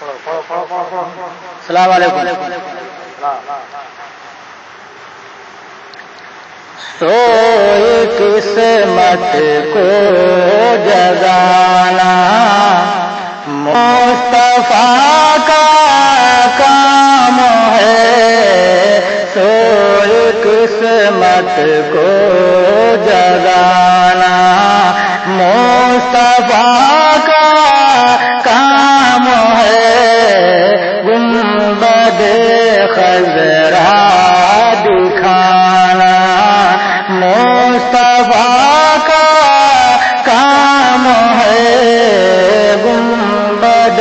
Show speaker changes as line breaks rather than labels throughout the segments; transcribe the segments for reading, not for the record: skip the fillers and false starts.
السلام علیکم. سوئی قسمت کو جگانا مصطفیٰ کا کام ہے. سوئی قسمت کو جگانا مصطفیٰ کا کام ہے. گنبد خضرا دکھانا مصطفیٰ کا کام ہے. گنبد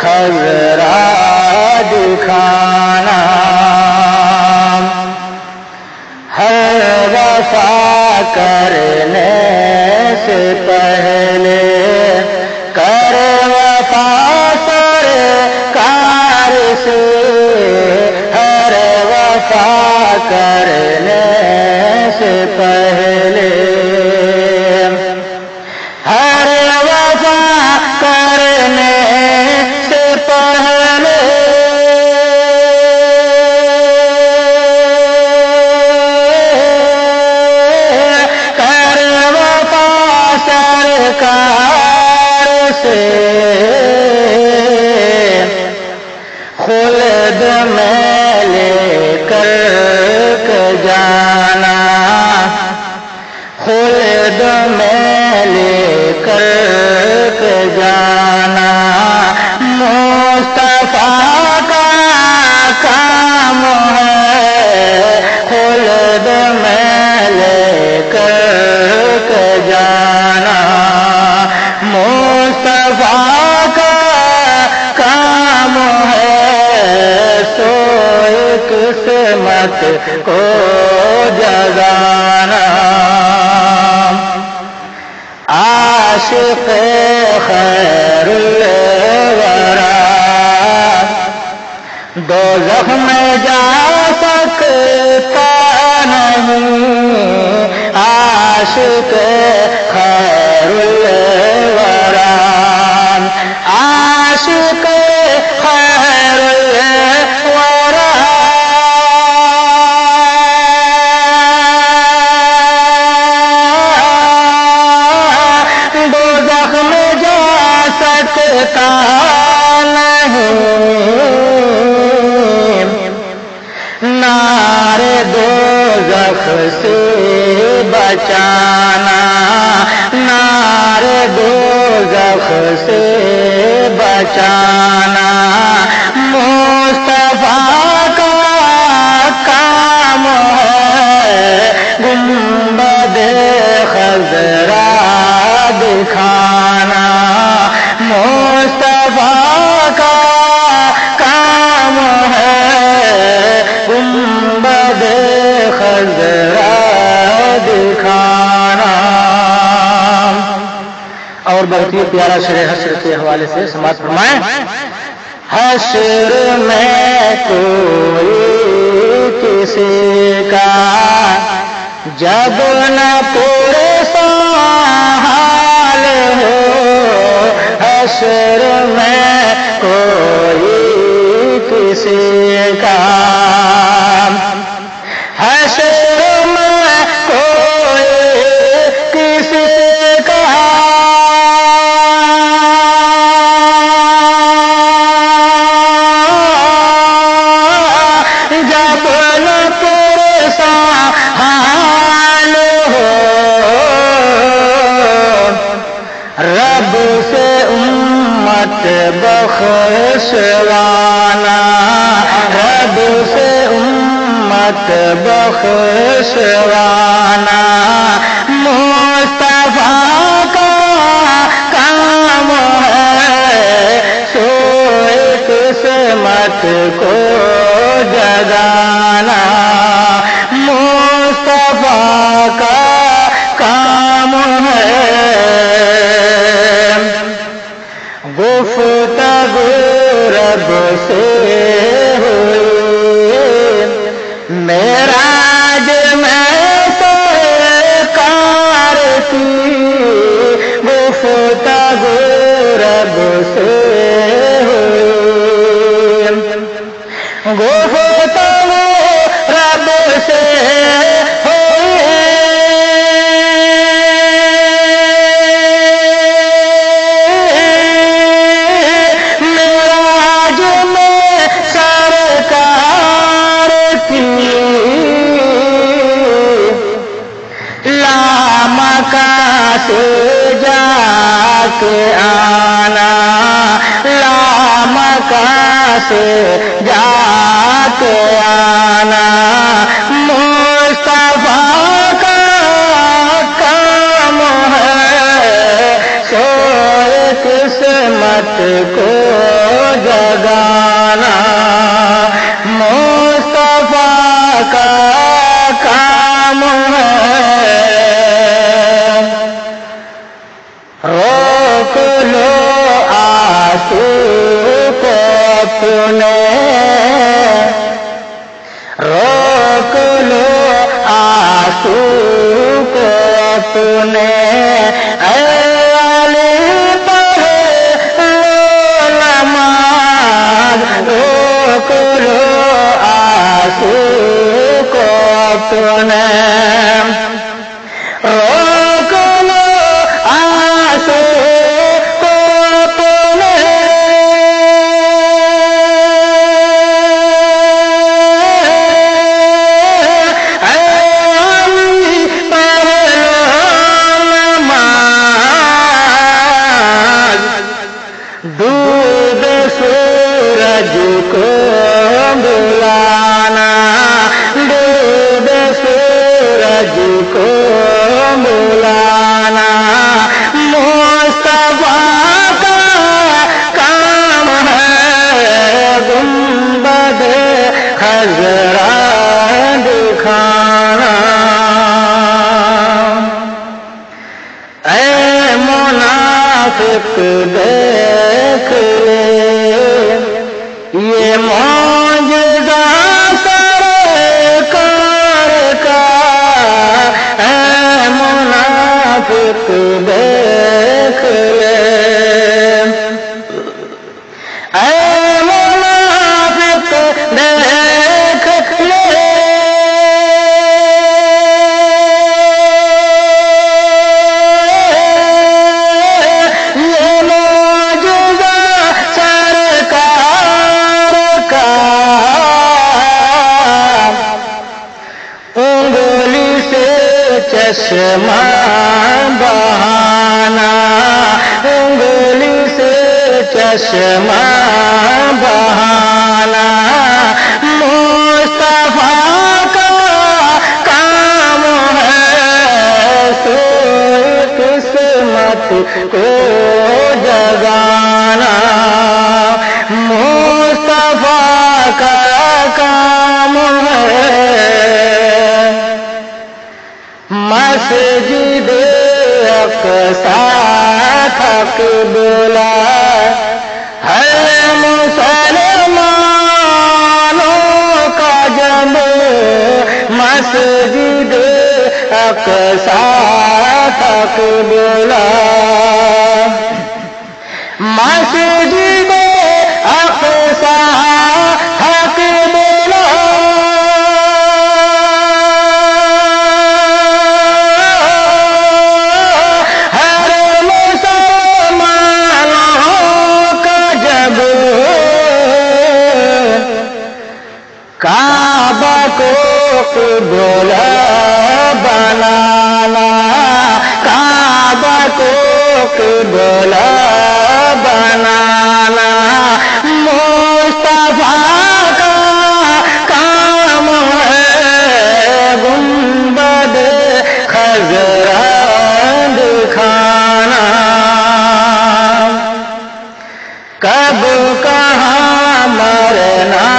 خضرا دکھانا ہر وفا کرنے سے پہلے کر وفا سرکار سے. ہر وفا کرنے سے پہلے ہر وفا کرنے سے پہلے کر وفا سرکار سے. خلد میں لے کر جانا خلد میں لے کر جانا مصطفیٰ کا کام ہے. خلد میں لے کر جانا مصطفیٰ کا کام ہے. سوئی قسمت کو جگانا عاشق خیر الورا دوزخ میں جا سکتا نہیں. عاشق خیر الورا عاشق خیر الورا دوزخ میں جا سکتا نہیں. نار دوزخ سے بچانا نار دوزخ سے بچانا مصطفیٰ کا کام ہے. گنبد خضرا دکھانا مصطفیٰ کا کام ہے. گنبد خضرا دکھانا. اور بہت ہی پیارا شعر حشر کے حوالے سے سماعت فرمائیں. حشر میں کوئی کسی کا جب نہ پورے حال ہو. حشر میں کوئی کسی کا حشر میں کوئی کسی کا جب نہ پورے حال ہو. رب سے امت بخشوانا رب سے امت بخشوانا مصطفیٰ کا کام ہے. سوئی قسمت کو جگانا مصطفیٰ کا کام ہے. گفتگو رب سے ہوئی معراج میں سرکار کی. گفتگو رب سے ہوئی سے جا کے آنا، لامکان سے جا کے آنا، مصطفیٰ کا کام ہے سوئے قسمت کو جگانا، مصطفیٰ کا کام ہے۔ روک لو آنسو کو اپنے، روک لو آنسو کو اپنے، اے علی پڑھے لو نماز، روک لو آنسو کو اپنے، روک لو آنسو کو اپنے، اے علی پڑھ لو نماز، ڈوب سورج کو بلانا، ڈوب سورج کو بلانا، مصطفیٰ کا کام ہے گنبد خضرا دکھانا، اے منافق دیکھ لے یہ معجزہ سرکار کا، اے منافق دیکھ لے، اے منافق دیکھ لے، یہ معجزہ سرکار کا، انگلی سے چشمہ بہانا، انگلی سے چشمہ بہانا، مصطفیٰ کا کام ہے سوئے قسمت کو جگانا، مصطفیٰ کا کام ہے۔ مسجد اقصی تک بلا ہے مسلمانوں کا جب، مسجد اقصی تک بلا، مسجد اقصی تک بلا، ہر مسلمانوں کا جب کعبہ کو قبلہ بنانا، کعبہ کو قبلہ بنانا، مصطفیٰ کا کام ہے گنبد خضرا دکھانا، کب کہاں مرنا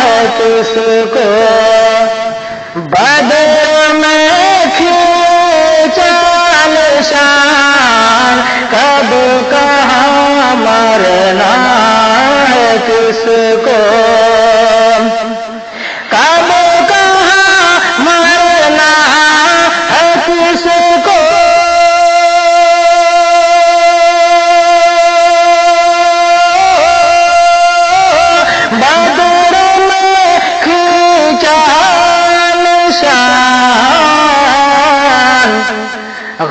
ہے کس کو، بدر میں کھینچا نشان، کب کہاں مرنا ہے کس کو، کب کہاں مرنا ہے کس کو، بدر میں کھینچا نشان،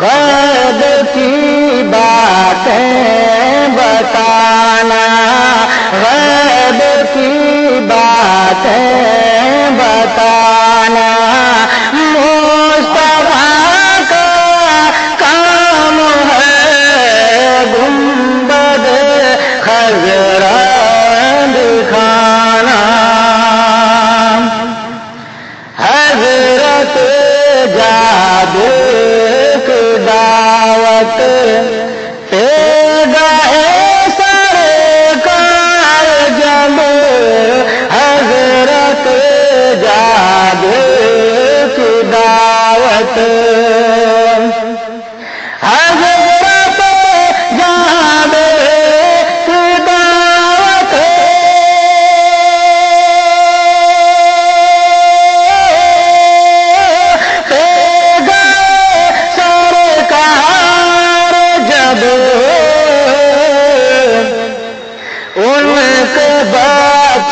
غیب کی باتیں بتانا، غیب کی باتیں بتانا، مصطفیٰ کا کام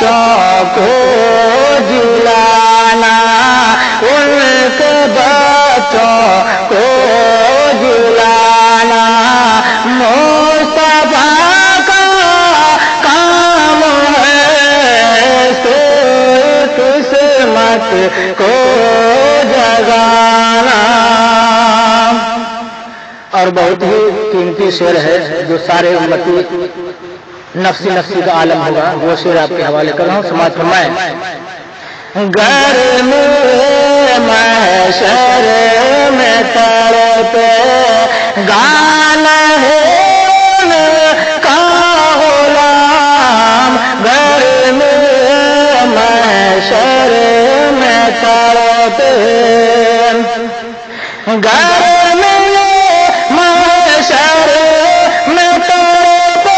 بچوں کو جلانا، ان کے بچوں کو جلانا مصطفیٰ کا کام ہے، سوئی قسمت کو جگانا۔ اور بہت ہی قیمتی شعر ہے جو سارے امتی نفسی نفسی کا عالم ہوگا، وہ شعر آپ کے حوالے کر رہا ہوں، سماعت فرمائیں۔ گھر میں محشر میں تڑپے گانا ہے کا غلام، گھر میں محشر میں تڑپے، گھر میں محشر میں تڑپے،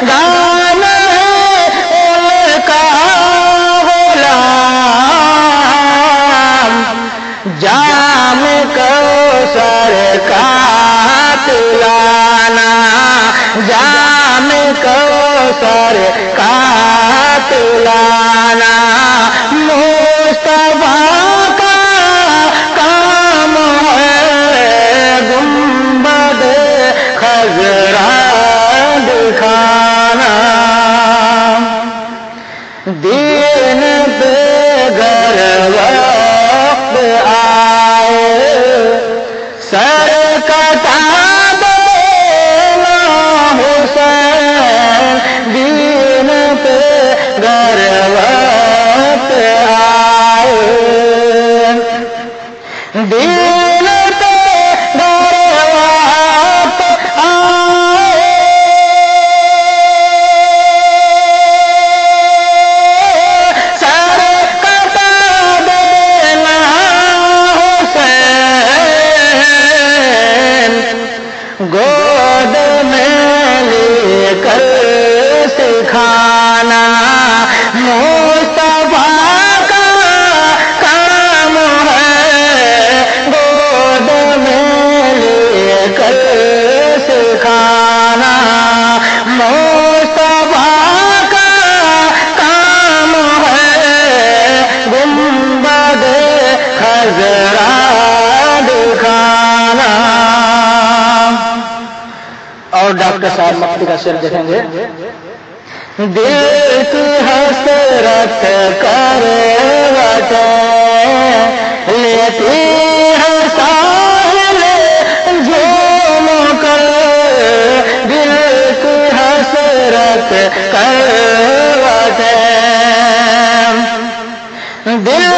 گانا ہے ان کا غلام، جام کوثر کا پلانا، جام کوثر کا پلانا مصطفیٰ کا کام ہے، گنبد خضرا دکھانا، دین پہ گر وقت آئے سر کٹا دینا حسین، دین پہ گر وقت آئے، دین پہ گر وقت آئے، سر کٹا دینا حسین، گود میں لے کر سکھانا مصطفیٰ کا کام ہے، گود میں لے کر سکھانا مصطفیٰ کا کام ہے، گنبد خضرا دکھانا۔ اور ڈاکٹر صاحب مفتی کا شعر دیکھیں گے، دل کی حسرت کر وطن لیتی ہے ساحل جھوم کر، دل کی حسرت کر وطن، دل